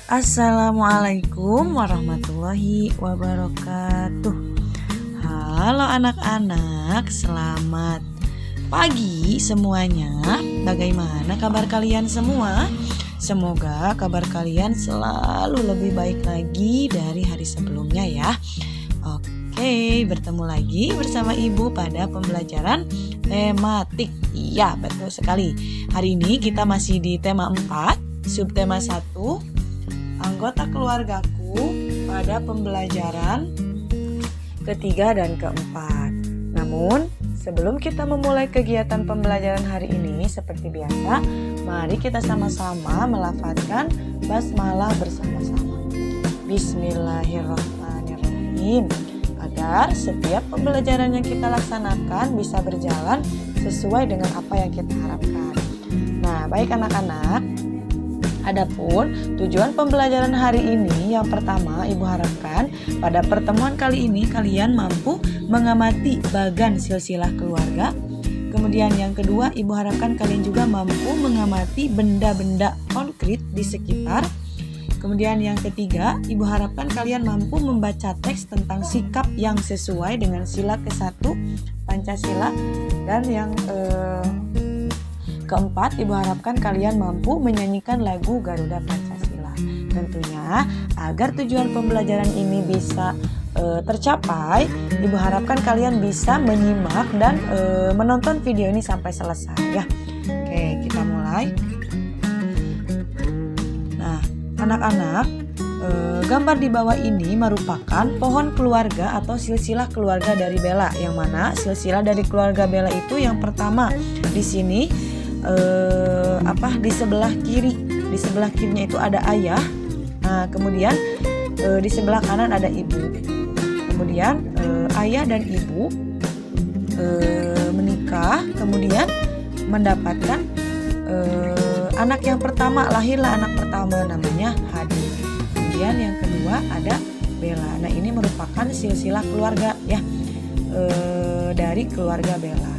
Assalamualaikum warahmatullahi wabarakatuh. Halo anak-anak, selamat pagi semuanya. Bagaimana kabar kalian semua? Semoga kabar kalian selalu lebih baik lagi dari hari sebelumnya ya. Oke, bertemu lagi bersama Ibu pada pembelajaran tematik. Iya, betul sekali. Hari ini kita masih di tema 4, subtema 1, anggota keluargaku pada pembelajaran ketiga dan keempat. Namun, sebelum kita memulai kegiatan pembelajaran hari ini, seperti biasa, mari kita sama-sama melafadzkan basmalah bersama-sama. Bismillahirrahmanirrahim. Agar setiap pembelajaran yang kita laksanakan bisa berjalan sesuai dengan apa yang kita harapkan. Nah, baik anak-anak, adapun tujuan pembelajaran hari ini, yang pertama Ibu harapkan pada pertemuan kali ini kalian mampu mengamati bagan silsilah keluarga. Kemudian yang kedua, Ibu harapkan kalian juga mampu mengamati benda-benda konkret di sekitar. Kemudian yang ketiga, Ibu harapkan kalian mampu membaca teks tentang sikap yang sesuai dengan sila ke-1 Pancasila. Dan yang keempat, Ibu harapkan kalian mampu menyanyikan lagu Garuda Pancasila. Tentunya agar tujuan pembelajaran ini bisa tercapai, Ibu harapkan kalian bisa menyimak dan menonton video ini sampai selesai ya. Oke, kita mulai. Nah, anak-anak, gambar di bawah ini merupakan pohon keluarga atau silsilah keluarga dari Bella, yang mana silsilah dari keluarga Bella itu yang pertama di sini di sebelah kiri. Di sebelah kirinya itu ada ayah. Nah, kemudian di sebelah kanan ada ibu. Kemudian ayah dan ibu menikah, kemudian mendapatkan anak yang pertama, lahirlah anak pertama namanya Hadi. Kemudian yang kedua ada Bella. Nah, ini merupakan silsilah keluarga ya, dari keluarga Bella.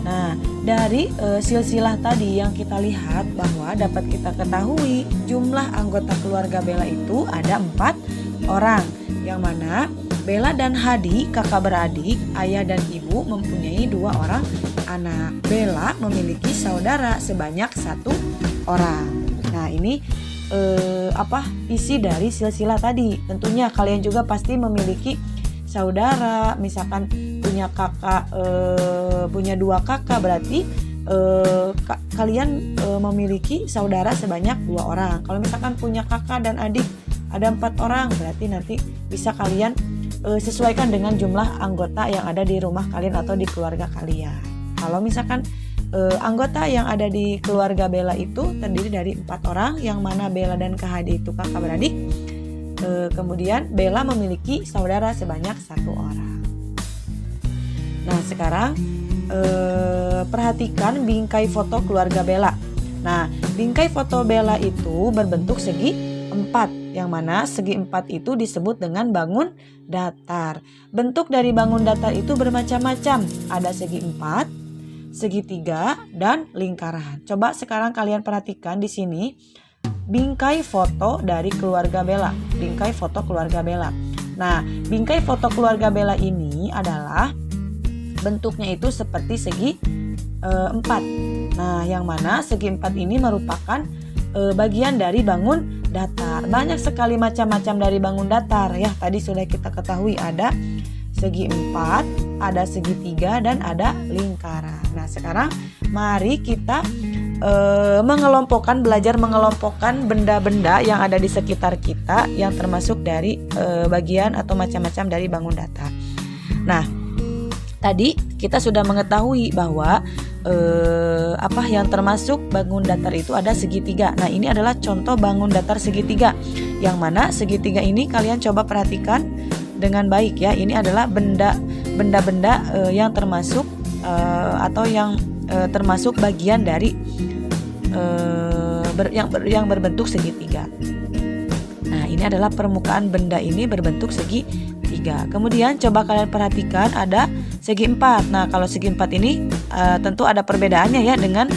Nah, dari silsilah tadi yang kita lihat bahwa dapat kita ketahui jumlah anggota keluarga Bella itu ada 4 orang, yang mana Bella dan Hadi kakak beradik, ayah dan ibu mempunyai 2 orang anak. Bella memiliki saudara sebanyak 1 orang. Nah, ini isi dari silsilah tadi. Tentunya kalian juga pasti memiliki saudara, misalkan punya kakak, punya 2 kakak, berarti kalian memiliki saudara sebanyak 2 orang. Kalau misalkan punya kakak dan adik ada 4 orang, berarti nanti bisa kalian sesuaikan dengan jumlah anggota yang ada di rumah kalian atau di keluarga kalian. Kalau misalkan anggota yang ada di keluarga Bella itu terdiri dari 4 orang, yang mana Bella dan Kak Hadi itu kakak beradik. Kemudian Bella memiliki saudara sebanyak 1 orang. Nah, sekarang perhatikan bingkai foto keluarga Bella. Nah, bingkai foto Bella itu berbentuk segi 4, yang mana segi 4 itu disebut dengan bangun datar. Bentuk dari bangun datar itu bermacam-macam. Ada segi 4, segitiga, dan lingkaran. Coba sekarang kalian perhatikan di sini bingkai foto dari keluarga Bella. Bingkai foto keluarga Bella. Nah, bingkai foto keluarga Bella ini adalah bentuknya itu seperti segi 4. Nah, yang mana segi 4 ini merupakan bagian dari bangun datar. Banyak sekali macam-macam dari bangun datar ya. Tadi sudah kita ketahui ada segi 4, ada segitiga, dan ada lingkaran. Nah, sekarang mari kita belajar mengelompokkan benda-benda yang ada di sekitar kita yang termasuk dari bagian atau macam-macam dari bangun datar. Nah, tadi kita sudah mengetahui bahwa yang termasuk bangun datar itu ada segitiga. Nah, ini adalah contoh bangun datar segitiga, yang mana segitiga ini kalian coba perhatikan dengan baik ya. Ini adalah benda-benda yang termasuk atau yang termasuk bagian dari yang berbentuk segitiga. Nah, ini adalah permukaan benda ini berbentuk segitiga. Kemudian coba kalian perhatikan ada segi 4. Nah, kalau segi 4 ini tentu ada perbedaannya ya dengan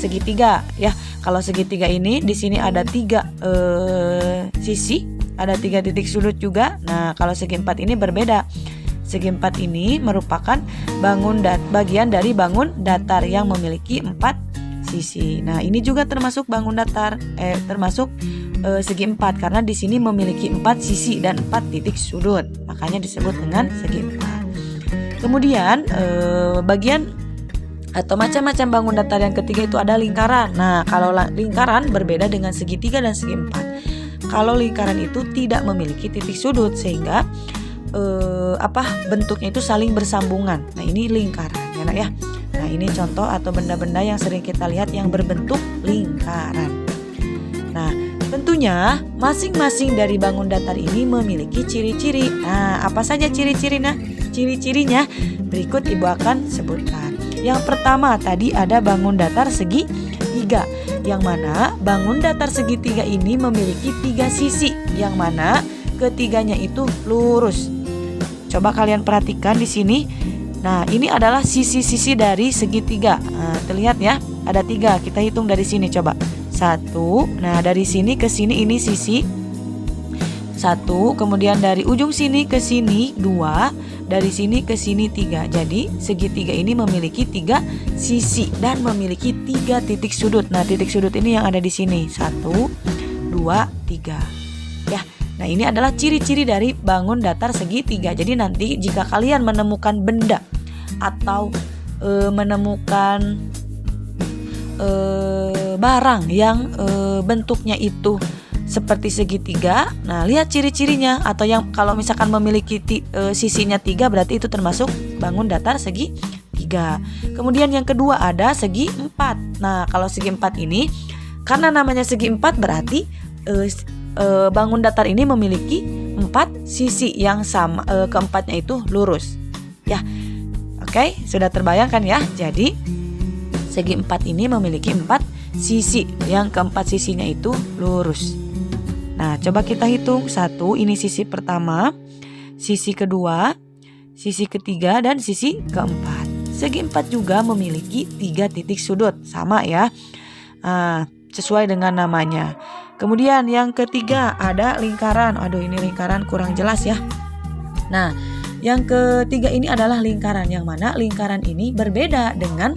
segitiga ya. Kalau segitiga ini di sini ada 3 sisi, ada 3 titik sudut juga. Nah, kalau segi 4 ini berbeda. Segi 4 ini merupakan bagian dari bangun datar yang memiliki 4 sisi. Nah, ini juga termasuk bangun datar, termasuk segi 4 karena di sini memiliki 4 sisi dan 4 titik sudut. Makanya disebut dengan segi 4. Kemudian bagian atau macam-macam bangun datar yang ketiga itu ada lingkaran. Nah, kalau lingkaran berbeda dengan segitiga dan segi 4. Kalau lingkaran itu tidak memiliki titik sudut sehingga bentuknya itu saling bersambungan. Nah, ini lingkaran ya Nak ya. Nah, ini contoh atau benda-benda yang sering kita lihat yang berbentuk lingkaran. Nah, tentunya masing-masing dari bangun datar ini memiliki ciri-ciri. Nah, apa saja ciri-cirinya? Ciri-cirinya berikut Ibu akan sebutkan. Yang pertama tadi ada bangun datar segitiga, yang mana bangun datar segitiga ini memiliki 3 sisi, yang mana ketiganya itu lurus. Coba kalian perhatikan di sini. Nah, ini adalah sisi-sisi dari segitiga. Nah, terlihat ya, ada 3. Kita hitung dari sini coba. 1. Nah, dari sini ke sini ini sisi 1. Kemudian dari ujung sini ke sini 2. Dari sini ke sini 3. Jadi segitiga ini memiliki 3 sisi dan memiliki 3 titik sudut. Nah, titik sudut ini yang ada di sini 1, 2, 3. Ya. Nah, ini adalah ciri-ciri dari bangun datar segitiga. Jadi nanti jika kalian menemukan benda atau menemukan barang yang bentuknya itu seperti segitiga, nah lihat ciri-cirinya. Atau yang kalau misalkan memiliki sisinya 3 berarti itu termasuk bangun datar segitiga. Kemudian yang kedua ada segi 4. Nah, kalau segi 4 ini karena namanya segi 4 berarti bangun datar ini memiliki 4 sisi yang sama, keempatnya itu lurus. Ya, oke, sudah terbayangkan ya. Jadi segi 4 ini memiliki 4 sisi, yang keempat sisinya itu lurus. Nah, coba kita hitung. 1, ini sisi pertama, sisi kedua, sisi ketiga, dan sisi keempat. Segi 4 juga memiliki 3 titik sudut, sama ya, sesuai dengan namanya. Kemudian yang ketiga ada lingkaran. Aduh, ini lingkaran kurang jelas ya. Nah, yang ketiga ini adalah lingkaran, yang mana lingkaran ini berbeda dengan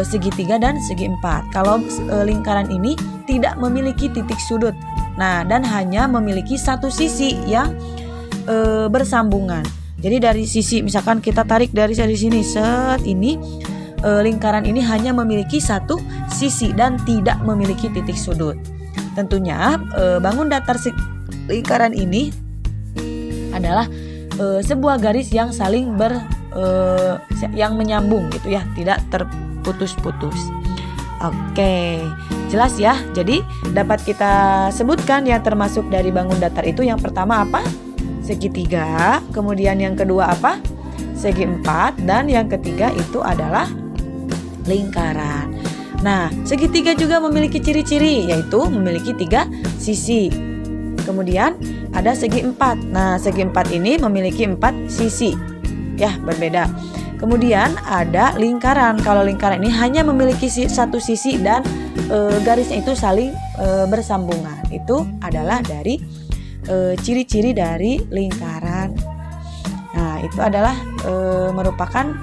segitiga dan segi 4. Kalau lingkaran ini tidak memiliki titik sudut. Nah, dan hanya memiliki 1 sisi yang bersambungan. Jadi dari sisi, misalkan kita tarik dari sini ini, lingkaran ini hanya memiliki 1 sisi dan tidak memiliki titik sudut. Tentunya bangun datar lingkaran ini adalah sebuah garis yang saling yang menyambung gitu ya, tidak terputus-putus. Oke, jelas ya. Jadi dapat kita sebutkan yang termasuk dari bangun datar itu yang pertama apa? Segitiga. Kemudian yang kedua apa? Segi 4. Dan yang ketiga itu adalah lingkaran. Nah, segitiga juga memiliki ciri-ciri, yaitu memiliki 3 sisi. Kemudian ada segi 4. Nah, segi 4 ini memiliki 4 sisi. Ya, berbeda. Kemudian ada lingkaran. Kalau lingkaran ini hanya memiliki 1 sisi dan garisnya itu saling bersambungan. Itu adalah dari ciri-ciri dari lingkaran. Nah, itu adalah merupakan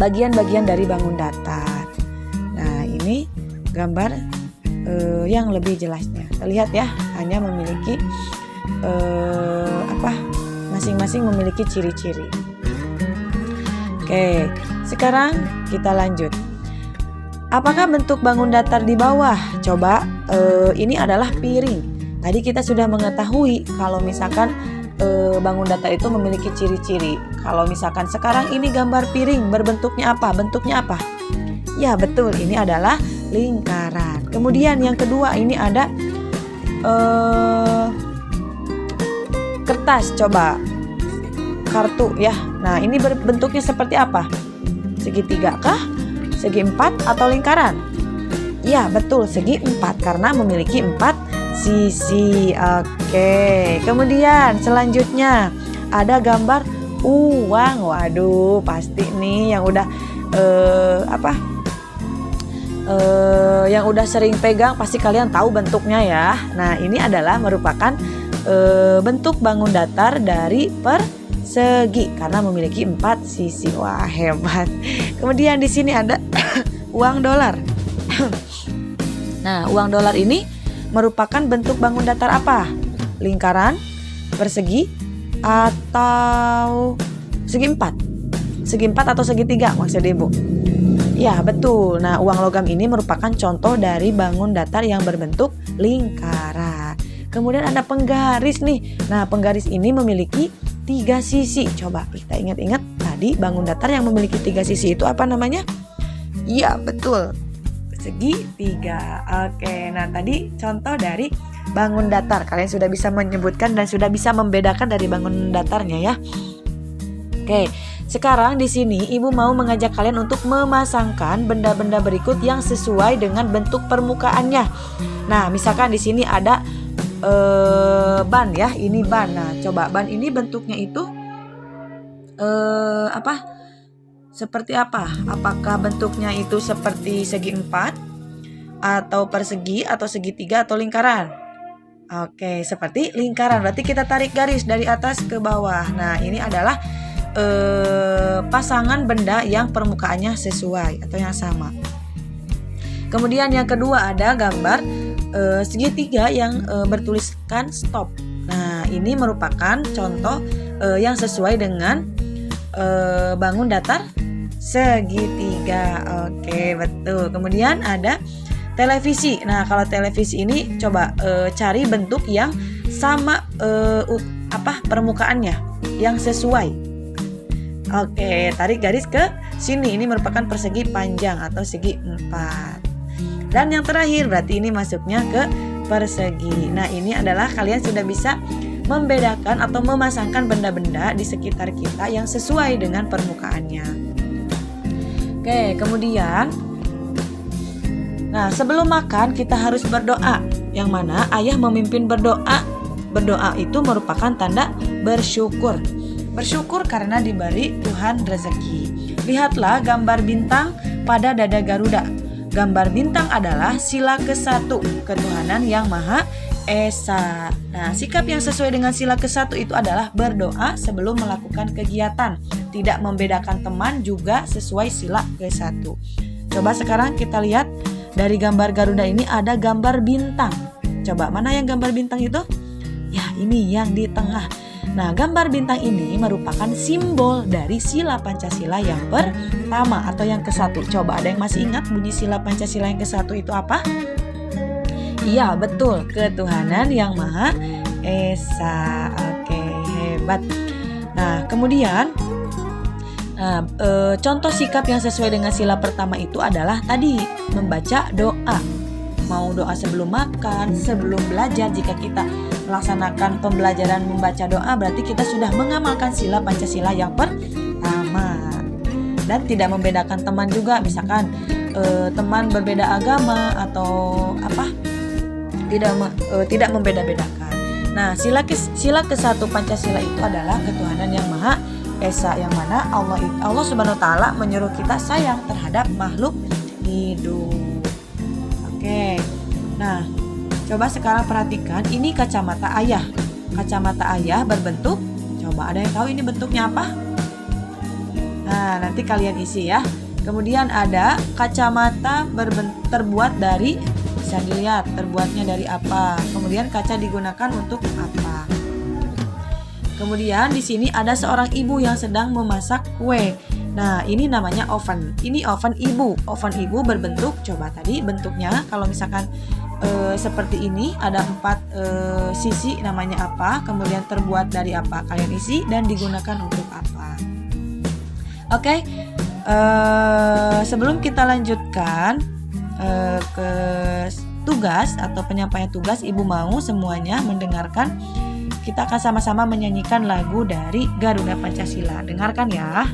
bagian-bagian dari bangun datar. Nah, ini gambar yang lebih jelasnya. Terlihat ya, hanya memiliki masing-masing memiliki ciri-ciri. Oke, sekarang kita lanjut. Apakah bentuk bangun datar di bawah? Coba, ini adalah piring. Tadi kita sudah mengetahui kalau misalkan bangun datar itu memiliki ciri-ciri. Kalau misalkan sekarang ini gambar piring, berbentuknya apa? Bentuknya apa? Ya, betul, ini adalah lingkaran. Kemudian yang kedua ini ada kertas, coba. Kartu ya. Nah, ini bentuknya seperti apa? Segitiga kah? Segi 4 atau lingkaran? Ya, betul, segi 4 karena memiliki 4 sisi. Oke. Kemudian selanjutnya ada gambar uang. Waduh, pasti nih yang udah yang udah sering pegang pasti kalian tahu bentuknya ya. Nah, ini adalah merupakan bentuk bangun datar dari persegi karena memiliki 4 sisi. Wah, hebat. Kemudian di sini ada uang dolar. Nah, uang dolar ini merupakan bentuk bangun datar apa? Lingkaran, persegi, atau segi 4? Segi 4 atau segitiga maksud Ibu? Ya, betul. Nah, uang logam ini merupakan contoh dari bangun datar yang berbentuk lingkaran. Kemudian ada penggaris nih. Nah, penggaris ini memiliki 3 sisi. Coba kita ingat-ingat tadi bangun datar yang memiliki 3 sisi itu apa namanya? Iya, betul. Segitiga. Oke, nah tadi contoh dari bangun datar. Kalian sudah bisa menyebutkan dan sudah bisa membedakan dari bangun datarnya ya. Oke, sekarang di sini Ibu mau mengajak kalian untuk memasangkan benda-benda berikut yang sesuai dengan bentuk permukaannya. Nah, misalkan di sini ada ban ya, ini ban. Nah, coba ban ini bentuknya itu apa? Seperti apa? Apakah bentuknya itu seperti segi 4 atau persegi atau segitiga atau lingkaran? Oke, seperti lingkaran. Berarti kita tarik garis dari atas ke bawah. Nah, ini adalah pasangan benda yang permukaannya sesuai atau yang sama. Kemudian yang kedua ada gambar segitiga yang bertuliskan stop. Nah, ini merupakan contoh yang sesuai dengan bangun datar segitiga. Oke, betul. Kemudian ada televisi. Nah, kalau televisi ini coba cari bentuk yang sama permukaannya yang sesuai. Oke, tarik garis ke sini. Ini merupakan persegi panjang atau segi 4. Dan yang terakhir berarti ini masuknya ke persegi. Nah, ini adalah kalian sudah bisa membedakan atau memasangkan benda-benda di sekitar kita yang sesuai dengan permukaannya. Oke, kemudian nah, sebelum makan kita harus berdoa. Yang mana ayah memimpin berdoa. Berdoa itu merupakan tanda bersyukur. Bersyukur karena diberi Tuhan rezeki. Lihatlah gambar bintang pada dada Garuda. Gambar bintang adalah sila ke-1 ketuhanan yang Maha Esa. Nah, sikap yang sesuai dengan sila ke-1 itu adalah berdoa sebelum melakukan kegiatan. Tidak membedakan teman juga sesuai sila ke-1. Coba sekarang kita lihat dari gambar Garuda ini ada gambar bintang. Coba mana yang gambar bintang itu? Ya, ini yang di tengah. Nah, gambar bintang ini merupakan simbol dari sila Pancasila yang pertama atau yang ke-1. Coba ada yang masih ingat bunyi sila Pancasila yang ke-1 itu apa? Iya, betul. Ketuhanan yang Maha Esa. Oke, hebat. Nah, kemudian contoh sikap yang sesuai dengan sila pertama itu adalah tadi membaca doa. Mau doa sebelum makan, sebelum belajar. Jika kita melaksanakan pembelajaran membaca doa, berarti kita sudah mengamalkan sila Pancasila yang pertama. Dan tidak membedakan teman juga, misalkan teman berbeda agama atau tidak membeda-bedakan. Nah, sila ke-1 Pancasila itu adalah ketuhanan yang Maha Esa, yang mana Allah Subhanahu wa taala menyuruh kita sayang terhadap makhluk hidup. Oke. Nah, coba sekarang perhatikan ini kacamata ayah. Kacamata ayah berbentuk, coba ada yang tahu ini bentuknya apa? Nah, nanti kalian isi ya. Kemudian ada kacamata terbuat dari, bisa dilihat terbuatnya dari apa. Kemudian kaca digunakan untuk apa? Kemudian di sini ada seorang ibu yang sedang memasak kue. Nah, ini namanya oven. Ini oven ibu. Oven ibu berbentuk, coba tadi bentuknya kalau misalkan seperti ini ada 4 sisi, namanya apa? Kemudian terbuat dari apa? Kalian isi dan digunakan untuk apa? Oke. Sebelum kita lanjutkan ke tugas atau penyampaian tugas, Ibu mau semuanya mendengarkan. Kita akan sama-sama menyanyikan lagu dari Garuda Pancasila. Dengarkan ya.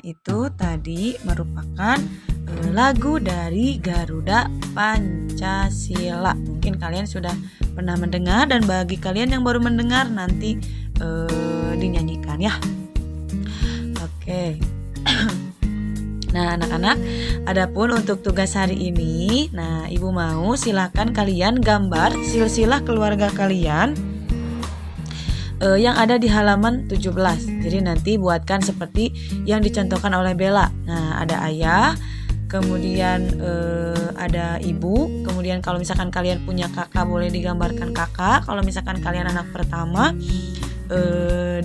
itu tadi merupakan lagu dari Garuda Pancasila. Mungkin kalian sudah pernah mendengar, dan bagi kalian yang baru mendengar nanti dinyanyikan ya. Oke. Nah anak-anak, adapun untuk tugas hari ini, nah ibu mau silakan kalian gambar silsilah keluarga kalian yang ada di halaman 17. Jadi nanti buatkan seperti yang dicontohkan oleh Bella. Nah ada ayah, kemudian ada ibu, kemudian kalau misalkan kalian punya kakak boleh digambarkan kakak, kalau misalkan kalian anak pertama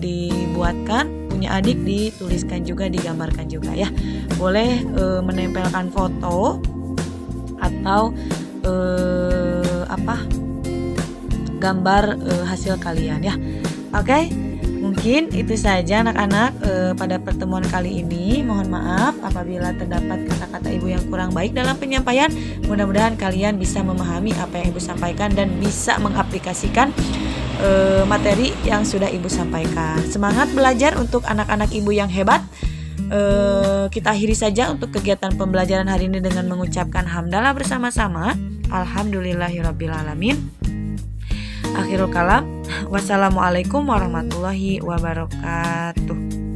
dibuatkan, punya adik dituliskan juga, digambarkan juga ya. Boleh menempelkan foto atau gambar hasil kalian ya. Oke, mungkin itu saja anak-anak pada pertemuan kali ini. Mohon maaf apabila terdapat kata-kata ibu yang kurang baik dalam penyampaian. Mudah-mudahan kalian bisa memahami apa yang ibu sampaikan dan bisa mengaplikasikan materi yang sudah ibu sampaikan. Semangat belajar untuk anak-anak ibu yang hebat. Kita akhiri saja untuk kegiatan pembelajaran hari ini dengan mengucapkan hamdalah bersama-sama. Alhamdulillahirrabbilalamin. Akhirul kalam. Wassalamualaikum warahmatullahi wabarakatuh.